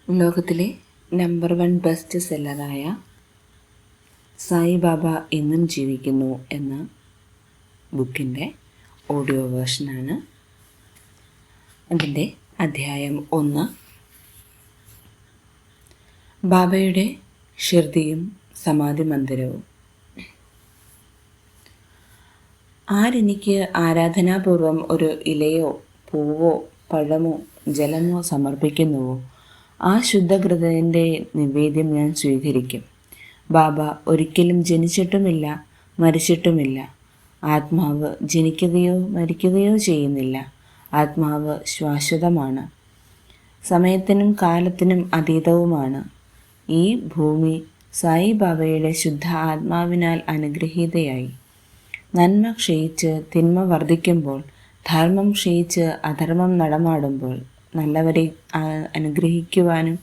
ലോകത്തിലെ number 1 best സെല്ലറായ Sai Baba എന്നും ജീവിക്കുന്നു എന്ന ബുക്കിൻ്റെ ഓഡിയോ വേർഷനാണ്. അതിൻ്റെ അധ്യായം 1, ബാബയുടെ ഷിർദിയും സമാധി മന്ദിരവും. ആരെനിക്ക് ആരാധനാപൂർവം ഒരു ഇലയോ പൂവോ പഴമോ ജലമോ സമർപ്പിക്കുന്നുവോ ആ ശുദ്ധഹൃദയൻ്റെ നിവേദ്യം ഞാൻ സ്വീകരിക്കും. ബാബ ഒരിക്കലും ജനിച്ചിട്ടുമില്ല, മരിച്ചിട്ടുമില്ല. ആത്മാവ് ജനിക്കുകയോ മരിക്കുകയോ ചെയ്യുന്നില്ല. ആത്മാവ് ശാശ്വതമാണ്, സമയത്തിനും കാലത്തിനും അതീതവുമാണ്. ഈ ഭൂമി സായിബാബയുടെ ശുദ്ധ ആത്മാവിനാൽ അനുഗ്രഹീതയായി. നന്മ ക്ഷയിച്ച് തിന്മ വർദ്ധിക്കുമ്പോൾ, ധർമ്മം ക്ഷയിച്ച് അധർമ്മം നടമാടുമ്പോൾ, നല്ലവരെ അനുഗ്രഹിക്കുവാനും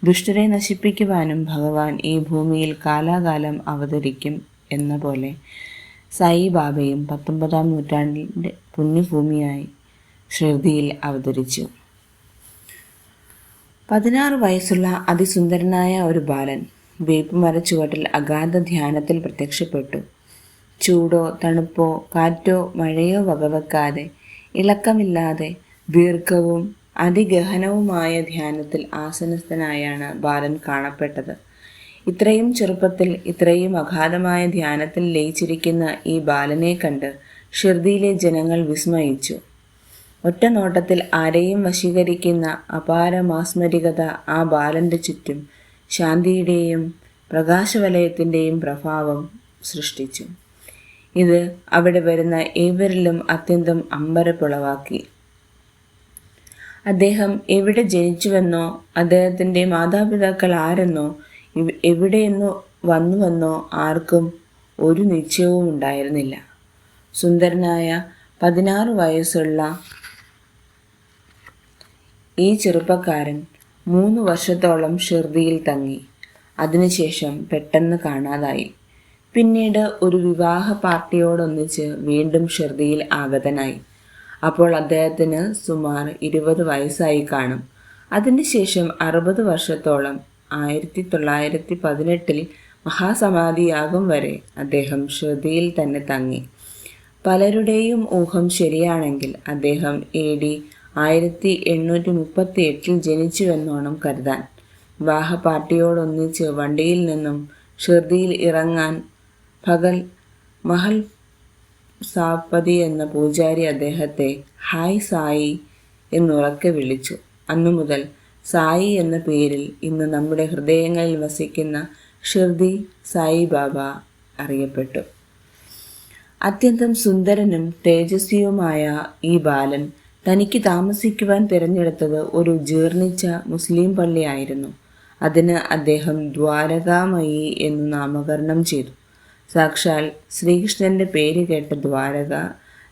ദുഷ്ടരെ നശിപ്പിക്കുവാനും ഭഗവാൻ ഈ ഭൂമിയിൽ കാലാകാലം അവതരിക്കും എന്ന പോലെ സായിബാബയും 19-ാം നൂറ്റാണ്ടിൻ്റെ പുണ്യഭൂമിയായി ഷിർദിയിൽ അവതരിച്ചു. 16 വയസ്സുള്ള അതിസുന്ദരനായ ഒരു ബാലൻ വേപ്പ് മരച്ചുവട്ടിൽ അഗാധ ധ്യാനത്തിൽ പ്രത്യക്ഷപ്പെട്ടു. ചൂടോ തണുപ്പോ കാറ്റോ മഴയോ വകവെക്കാതെ ഇളക്കമില്ലാതെ ദീർഘവും അതിഗഹനവുമായ ധ്യാനത്തിൽ ആസനസ്ഥനായാണ് ബാലൻ കാണപ്പെട്ടത്. ഇത്രയും ചെറുപ്പത്തിൽ ഇത്രയും അഗാധമായ ധ്യാനത്തിൽ ലയിച്ചിരിക്കുന്ന ഈ ബാലനെ കണ്ട് ഷിർദിയിലെ ജനങ്ങൾ വിസ്മയിച്ചു. ഒറ്റ നോട്ടത്തിൽ ആരെയും വശീകരിക്കുന്ന അപാര മാസ്മരികത ആ ബാലൻ്റെ ചുറ്റും ശാന്തിയുടെയും പ്രകാശവലയത്തിൻ്റെയും പ്രഭാവം സൃഷ്ടിച്ചു. ഇത് അവിടെ വരുന്ന ഏവരിലും അത്യന്തം അമ്പരപ്പുളവാക്കി. അദ്ദേഹം എവിടെ ജനിച്ചുവെന്നോ അദ്ദേഹത്തിൻ്റെ മാതാപിതാക്കൾ ആരെന്നോ എവിടെയെന്നോ വന്നുവെന്നോ ആർക്കും ഒരു നിശ്ചയവും ഉണ്ടായിരുന്നില്ല. സുന്ദരനായ 16 വയസ്സുള്ള ഈ ചെറുപ്പക്കാരൻ 3 വർഷത്തോളം ഷിർദിയിൽ തങ്ങി. അതിനുശേഷം പെട്ടെന്ന് കാണാതായി. പിന്നീട് ഒരു വിവാഹ പാർട്ടിയോടൊന്നിച്ച് വീണ്ടും ഷിർദിയിൽ ആഗതനായി. അപ്പോൾ അദ്ദേഹത്തിന് സുമാർ 20 വയസ്സായി കാണും. അതിനുശേഷം 60 വർഷത്തോളം 1918 മഹാസമാധിയാകും വരെ അദ്ദേഹം ഷിർദിയിൽ തന്നെ തങ്ങി. പലരുടെയും ഊഹം ശരിയാണെങ്കിൽ അദ്ദേഹം AD 1838 ജനിച്ചുവെന്നോണം കരുതാൻ. വിവാഹ പാർട്ടിയോടൊന്നിച്ച് വണ്ടിയിൽ നിന്നും ഷിർദിയിൽ ഇറങ്ങാൻ മഹൽ സാപ്പതി എന്ന പൂജാരി അദ്ദേഹത്തെ ഹായ് സായി എന്നുറക്കെ വിളിച്ചു. അന്നു മുതൽ സായി എന്ന പേരിൽ ഇന്ന് നമ്മുടെ ഹൃദയങ്ങളിൽ വസിക്കുന്ന ഷിർദി സായിബാബ അറിയപ്പെട്ടു. അത്യന്തം സുന്ദരനും തേജസ്വിയുമായ ഈ ബാലൻ തനിക്ക് താമസിക്കുവാൻ തിരഞ്ഞെടുത്തത് ഒരു ജീർണിച്ച മുസ്ലിം പള്ളിയായിരുന്നു. അതിന് അദ്ദേഹം ദ്വാരകാമയി എന്ന് നാമകരണം ചെയ്തു. സാക്ഷാൽ ശ്രീകൃഷ്ണൻ്റെ പേര് കേട്ട ദ്വാരക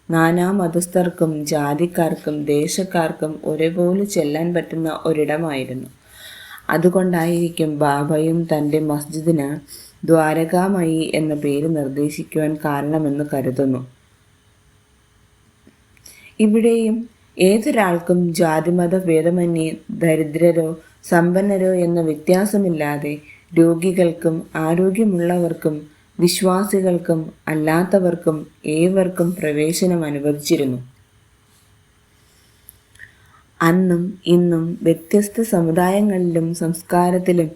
നാനാ മതസ്ഥർക്കും ജാതിക്കാർക്കും ദേശക്കാർക്കും ഒരേപോലെ ചെല്ലാൻ പറ്റുന്ന ഒരിടമായിരുന്നു. അതുകൊണ്ടായിരിക്കും ബാബയും തൻ്റെ മസ്ജിദിന് ദ്വാരകാമയി എന്ന പേര് നിർദ്ദേശിക്കുവാൻ കാരണമെന്ന് കരുതുന്നു. ഇവിടെയും ഏതൊരാൾക്കും ജാതിമത ഭേദമന്യേ ദരിദ്രരോ സമ്പന്നരോ എന്ന വ്യത്യാസമില്ലാതെ രോഗികൾക്കും ആരോഗ്യമുള്ളവർക്കും വിശ്വാസികൾക്കും അല്ലാത്തവർക്കും ഏവർക്കും പ്രവേശനം അനുവദിച്ചിരുന്നു. അന്നും ഇന്നും വ്യത്യസ്ത സമുദായങ്ങളിലും സംസ്കാരത്തിലും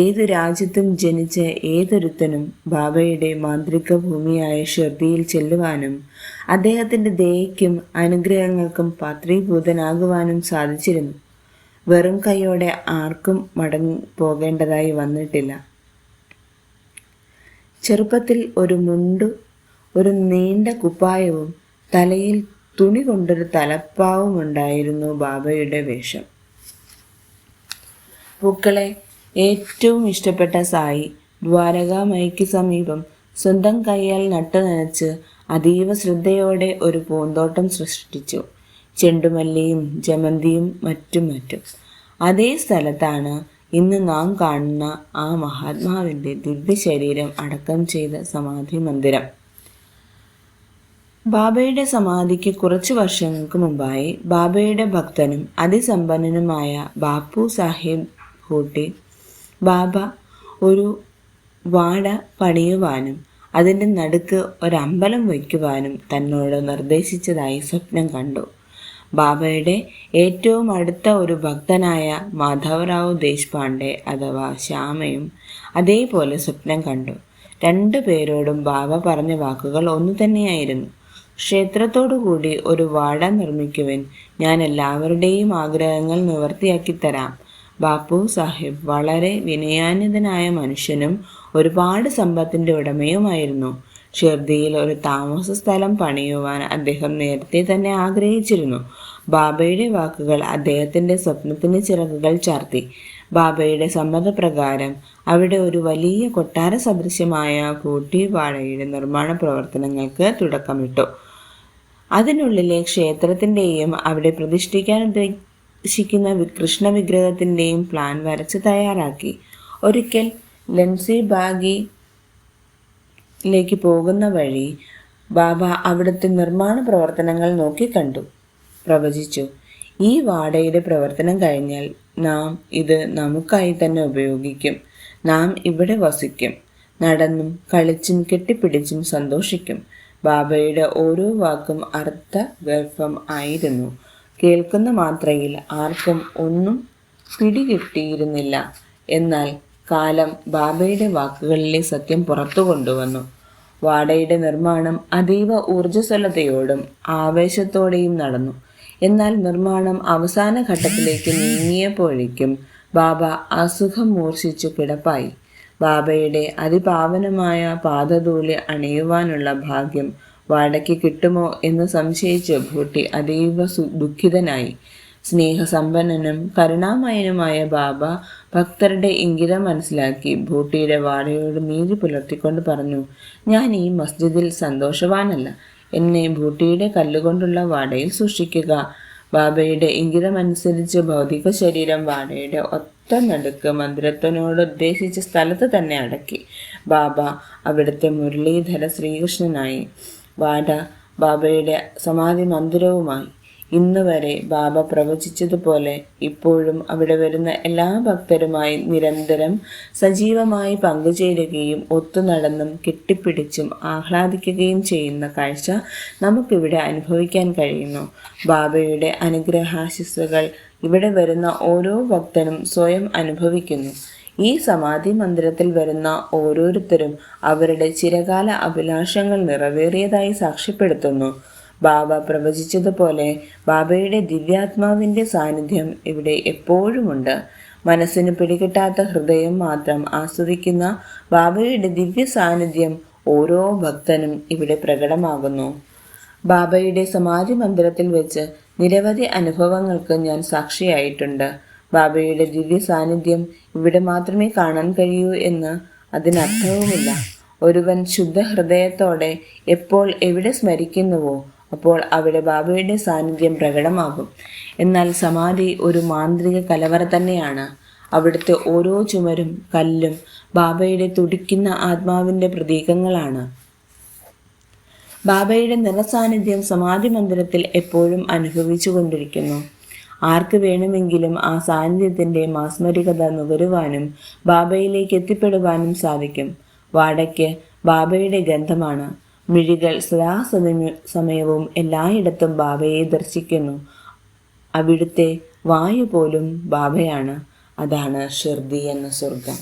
ഏതു രാജ്യത്തും ജനിച്ച ഏതൊരുത്തനും ബാബയുടെ മാന്ത്രിക ഭൂമിയായ ഷിർദിയിൽ ചെല്ലുവാനും അദ്ദേഹത്തിൻ്റെ ദയയ്ക്കും അനുഗ്രഹങ്ങൾക്കും പാത്രീഭൂതനാകുവാനും സാധിച്ചിരുന്നു. വെറും കൈയോടെ ആർക്കും മടങ്ങി പോകേണ്ടതായി വന്നിട്ടില്ല. ചെറുപ്പത്തിൽ ഒരു മുണ്ടും ഒരു നീണ്ട കുപ്പായവും തലയിൽ തുണി കൊണ്ടൊരു തലപ്പാവും ഉണ്ടായിരുന്നു ബാബയുടെ വേഷം. പൂക്കളെ ഏറ്റവും ഇഷ്ടപ്പെട്ട സായി ദ്വാരകാമയ്ക്ക് സമീപം സ്വന്തം കൈയാൽ നട്ടുനനച്ച് അതീവ ശ്രദ്ധയോടെ ഒരു പൂന്തോട്ടം സൃഷ്ടിച്ചു. ചെണ്ടുമല്ലിയും ജമന്തിയും മറ്റും. അതേ സ്ഥലത്താണ് ഇന്ന് നാം കാണുന്ന ആ മഹാത്മാവിൻ്റെ ദിവ്യശരീരം അടക്കം ചെയ്ത സമാധി മന്ദിരം. ബാബയുടെ സമാധിക്ക് കുറച്ചു വർഷങ്ങൾക്ക് മുമ്പായി ബാബയുടെ ഭക്തനും അതിസമ്പന്നനുമായ ബാപ്പു സാഹിബ് കൂട്ടി ബാബ ഒരു വാട പണിയുവാനും അതിൻ്റെ നടുക്ക് ഒരമ്പലം വയ്ക്കുവാനും തന്നോട് നിർദ്ദേശിച്ചതായി സ്വപ്നം കണ്ടു. ബാബയുടെ ഏറ്റവും അടുത്ത ഒരു ഭക്തനായ മാധവറാവു ദേശ്പാണ്ഡെ അഥവാ ശ്യാമയും അതേപോലെ സ്വപ്നം കണ്ടു. 2 പേരോടും ബാബ പറഞ്ഞ വാക്കുകൾ ഒന്നു തന്നെയായിരുന്നു. ക്ഷേത്രത്തോടുകൂടി ഒരു വാട നിർമ്മിക്കുവാൻ ഞാൻ എല്ലാവരുടെയും ആഗ്രഹങ്ങൾ നിവർത്തിയാക്കിത്തരാം. ബാപ്പു സാഹിബ് വളരെ വിനയാന്വിതനായ മനുഷ്യനും ഒരുപാട് സമ്പത്തിൻ്റെ ഉടമയുമായിരുന്നു. ഷിർദിയിൽ ഒരു താമസ സ്ഥലം പണിയുവാൻ അദ്ദേഹം നേരത്തെ തന്നെ ആഗ്രഹിച്ചിരുന്നു. ബാബയുടെ വാക്കുകൾ അദ്ദേഹത്തിൻ്റെ സ്വപ്നത്തിന് ചിറകുകൾ ചാർത്തി. ബാബയുടെ സമ്മതപ്രകാരം അവിടെ ഒരു വലിയ കൊട്ടാര സദൃശ്യമായ കൂട്ടിവാടയുടെ നിർമ്മാണ പ്രവർത്തനങ്ങൾക്ക് തുടക്കമിട്ടു. അതിനുള്ളിലെ ക്ഷേത്രത്തിൻ്റെയും അവിടെ പ്രതിഷ്ഠിക്കാൻ ഉദ്ദേശിക്കുന്ന കൃഷ്ണ വിഗ്രഹത്തിൻ്റെയും പ്ലാൻ വരച്ച് തയ്യാറാക്കി. ഒരിക്കൽ ലെൻസി ബാഗിലേക്ക് പോകുന്ന വഴി ബാബ അവിടുത്തെ നിർമ്മാണ പ്രവർത്തനങ്ങൾ നോക്കിക്കണ്ടു. പ്രവചിച്ചു, ഈ വാടയുടെ പ്രവർത്തനം കഴിഞ്ഞാൽ നാം ഇത് നമുക്കായി തന്നെ ഉപയോഗിക്കും. നാം ഇവിടെ വസിക്കും. നടന്നും കളിച്ചും കെട്ടിപ്പിടിച്ചും സന്തോഷിക്കും. ബാബയുടെ ഓരോ വാക്കും അർത്ഥഗർഭം ആയിരുന്നു. കേൾക്കുന്ന മാത്രയിൽ ആർക്കും ഒന്നും പിടികിട്ടിയിരുന്നില്ല. എന്നാൽ കാലം ബാബയുടെ വാക്കുകളിലെ സത്യം പുറത്തു കൊണ്ടുവന്നു. വാടയുടെ നിർമ്മാണം അതീവ ഊർജ്ജസ്വലതയോടും ആവേശത്തോടെയും നടന്നു. എന്നാൽ നിർമ്മാണം അവസാന ഘട്ടത്തിലേക്ക് നീങ്ങിയപ്പോഴേക്കും ബാബ അസുഖം മൂർച്ഛിച്ചു കിടപ്പായി. ബാബയുടെ അതിപാവനമായ പാദധൂളി അണിയുവാനുള്ള ഭാഗ്യം വാടയ്ക്ക് കിട്ടുമോ എന്ന് സംശയിച്ച് ഭൂട്ടി അതീവ ദുഃഖിതനായി. സ്നേഹസമ്പന്നനും കരുണാമയനുമായ ബാബ ഭക്തരുടെ ഇംഗിതം മനസ്സിലാക്കി ഭൂട്ടിയുടെ വാടയോട് നീതി പുലർത്തിക്കൊണ്ട് പറഞ്ഞു, ഞാൻ ഈ മസ്ജിദിൽ സന്തോഷവാനല്ല. എന്നെ ഭൂട്ടിയുടെ കല്ലുകൊണ്ടുള്ള വാടയിൽ സൂക്ഷിക്കുക. ബാബയുടെ ഇംഗിതമനുസരിച്ച് ഭൗതിക ശരീരം വാടയുടെ ഒത്ത നടുക്ക് മന്ദിരത്തിനോട് ഉദ്ദേശിച്ച സ്ഥലത്ത് തന്നെ അടക്കി. ബാബ അവിടുത്തെ മുരളീധര ശ്രീകൃഷ്ണനായി. വാട ബാബയുടെ സമാധി മന്ദിരവുമായി. ഇന്ന് വരെ ബാബ പ്രവചിച്ചതുപോലെ ഇപ്പോഴും അവിടെ വരുന്ന എല്ലാ ഭക്തരുമായി നിരന്തരം സജീവമായി പങ്കുചേരുകയും ഒത്തുനടന്നും കെട്ടിപ്പിടിച്ചും ആഹ്ലാദിക്കുകയും ചെയ്യുന്ന കാഴ്ച നമുക്കിവിടെ അനുഭവിക്കാൻ കഴിയുന്നു. ബാബയുടെ അനുഗ്രഹാശിസ്സുകൾ ഇവിടെ വരുന്ന ഓരോ ഭക്തനും സ്വയം അനുഭവിക്കുന്നു. ഈ സമാധി മന്ദിരത്തിൽ വരുന്ന ഓരോരുത്തരും അവരുടെ ചിരകാല അഭിലാഷങ്ങൾ നിറവേറിയതായി സാക്ഷ്യപ്പെടുത്തുന്നു. ബാബ പ്രവചിച്ചതുപോലെ ബാബയുടെ ദിവ്യാത്മാവിൻ്റെ സാന്നിധ്യം ഇവിടെ എപ്പോഴുമുണ്ട്. മനസ്സിന് പിടികിട്ടാത്ത ഹൃദയം മാത്രം ആസ്വദിക്കുന്ന ബാബയുടെ ദിവ്യ സാന്നിധ്യം ഓരോ ഭക്തനും ഇവിടെ പ്രകടമാകുന്നു. ബാബയുടെ സമാധി മന്ദിരത്തിൽ വെച്ച് നിരവധി അനുഭവങ്ങൾക്ക് ഞാൻ സാക്ഷിയായിട്ടുണ്ട്. ബാബയുടെ ദിവ്യ സാന്നിധ്യം ഇവിടെ മാത്രമേ കാണാൻ കഴിയൂ എന്ന് അതിനർത്ഥവുമില്ല. ഒരുവൻ ശുദ്ധ ഹൃദയത്തോടെ എപ്പോൾ എവിടെ സ്മരിക്കുന്നുവോ അപ്പോൾ അവിടെ ബാബയുടെ സാന്നിധ്യം പ്രകടമാകും. എന്നാൽ സമാധി ഒരു മാന്ത്രിക കലവറ തന്നെയാണ്. അവിടുത്തെ ഓരോ ചുമരും കല്ലും ബാബയുടെ തുടിക്കുന്ന ആത്മാവിൻ്റെ പ്രതീകങ്ങളാണ്. ബാബയുടെ നിറസാന്നിധ്യം സമാധി മന്ദിരത്തിൽ എപ്പോഴും അനുഭവിച്ചു കൊണ്ടിരിക്കുന്നു. ആർക്ക് വേണമെങ്കിലും ആ സാന്നിധ്യത്തിൻ്റെ മാസ്മരികത നുകരുവാനും ബാബയിലേക്ക് എത്തിപ്പെടുവാനും സാധിക്കും. വാടയ്ക്ക് ബാബയുടെ ഗന്ധമാണ്. മിഴികൾ സമയവും എല്ലായിടത്തും ബാബയെ ദർശിക്കുന്നു. അവിടുത്തെ വായു പോലും ബാബയാണ്. അതാണ് ഷിർദി എന്ന സ്വർഗം.